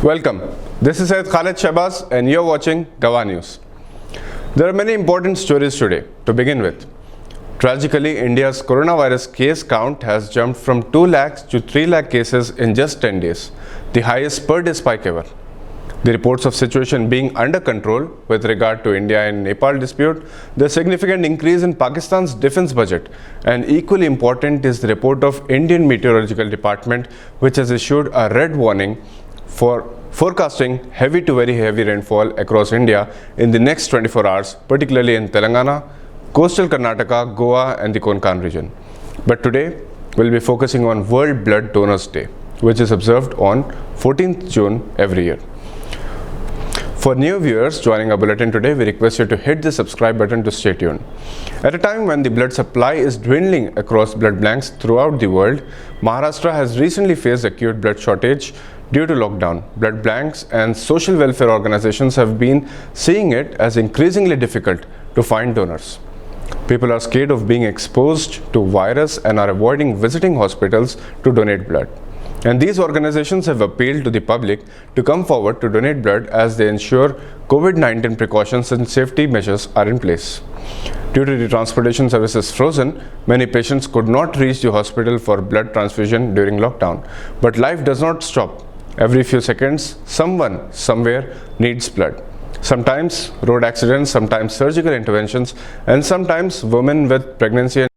Welcome. This is Syed Khalid Shahbaz and you're watching Gawah News. There are many important stories today. To begin with, tragically, India's coronavirus case count has jumped from 2 lakhs to 3 lakh cases in just 10 days, the highest per day spike ever. The reports of situation being under control with regard to India and Nepal dispute, the significant increase in Pakistan's defense budget, and equally important is the report of Indian Meteorological Department, which has issued a red warning for forecasting heavy to very heavy rainfall across India in the next 24 hours, particularly in Telangana, coastal Karnataka, Goa and the Konkan region. But today, we'll be focusing on World Blood Donors Day, which is observed on 14th June every year. For new viewers joining our bulletin today, we request you to hit the subscribe button to stay tuned. At a time when the blood supply is dwindling across blood banks throughout the world, Maharashtra has recently faced acute blood shortage due to lockdown. Blood banks and social welfare organizations have been seeing it as increasingly difficult to find donors. People are scared of being exposed to virus and are avoiding visiting hospitals to donate blood. And these organizations have appealed to the public to come forward to donate blood as they ensure COVID-19 precautions and safety measures are in place. Due to the transportation services frozen, many patients could not reach the hospital for blood transfusion during lockdown. But life does not stop. Every few seconds, someone somewhere needs blood. Sometimes road accidents, sometimes surgical interventions, and sometimes women with pregnancy and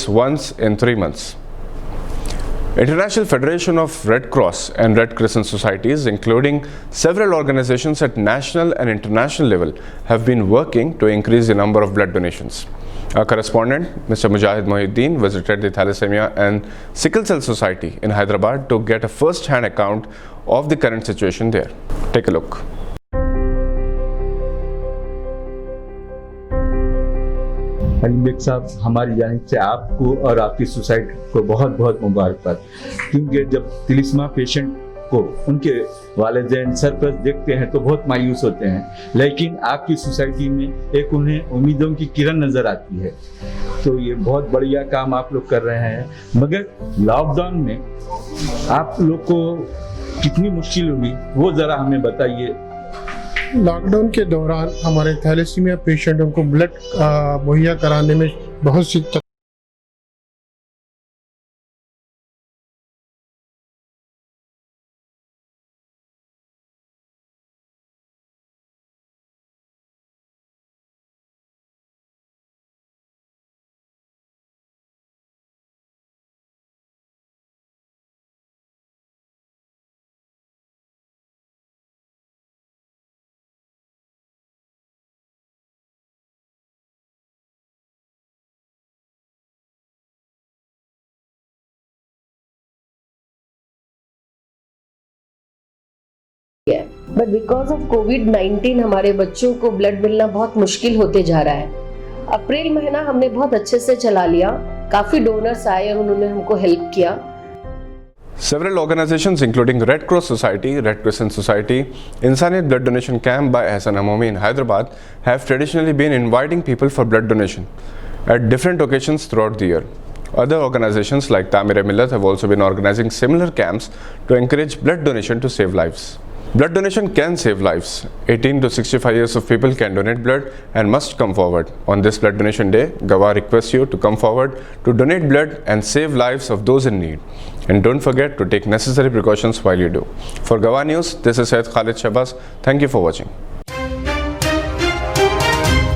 once in 3 months. International Federation of Red Cross and Red Crescent Societies, including several organizations at national and international level, have been working to increase the number of blood donations. Our correspondent, Mr. Mujahid Mohiuddin, visited the Thalassemia and Sickle Cell Society in Hyderabad to get a first-hand account of the current situation there. Take a look. Ali Baig साहब, हमारी जानिब से आपको और आपकी society को बहुत बहुत मुबारकबाद, क्योंकि जब तिलिस्मा पेशेंट को उनके वालिदैन सरपरस्त देखते हैं तो बहुत मायूस होते हैं, लेकिन आपकी सोसाइटी में एक उन्हें उम्मीदों की किरण नज़र आती है। तो ये बहुत बढ़िया काम आप लोग कर रहे हैं। मगर लॉकडाउन में आप लोग को कितनी मुश्किल हुई वो जरा हमें बताइए। लॉकडाउन के दौरान हमारे थैलेसीमिया पेशेंटों को ब्लड मुहैया कराने में बहुत सी बट बिकॉज ऑफ कोविड-19 हमारे बच्चों को ब्लड मिलना बहुत मुश्किल होते जा रहा है। अप्रैल महीना हमने बहुत अच्छे से चला लिया, काफी डोनर्स आए और उन्होंने हमको हेल्प किया। Several organizations including Red Cross Society, Red Crescent Society, Insaniyat Blood Donation Camp by Ehsan Amomi in Hyderabad have traditionally been inviting people for blood donation at different occasions throughout the year. Other organizations like Tamir-e-Millat have also been organizing similar camps to encourage blood donation to save lives. Blood donation can save lives. 18 to 65 years of people can donate blood and must come forward. On this Blood Donation Day, Gawa requests you to come forward to donate blood and save lives of those in need. And don't forget to take necessary precautions while you do. For Gawa News, this is Syed Khalid Shabazz. Thank you for watching.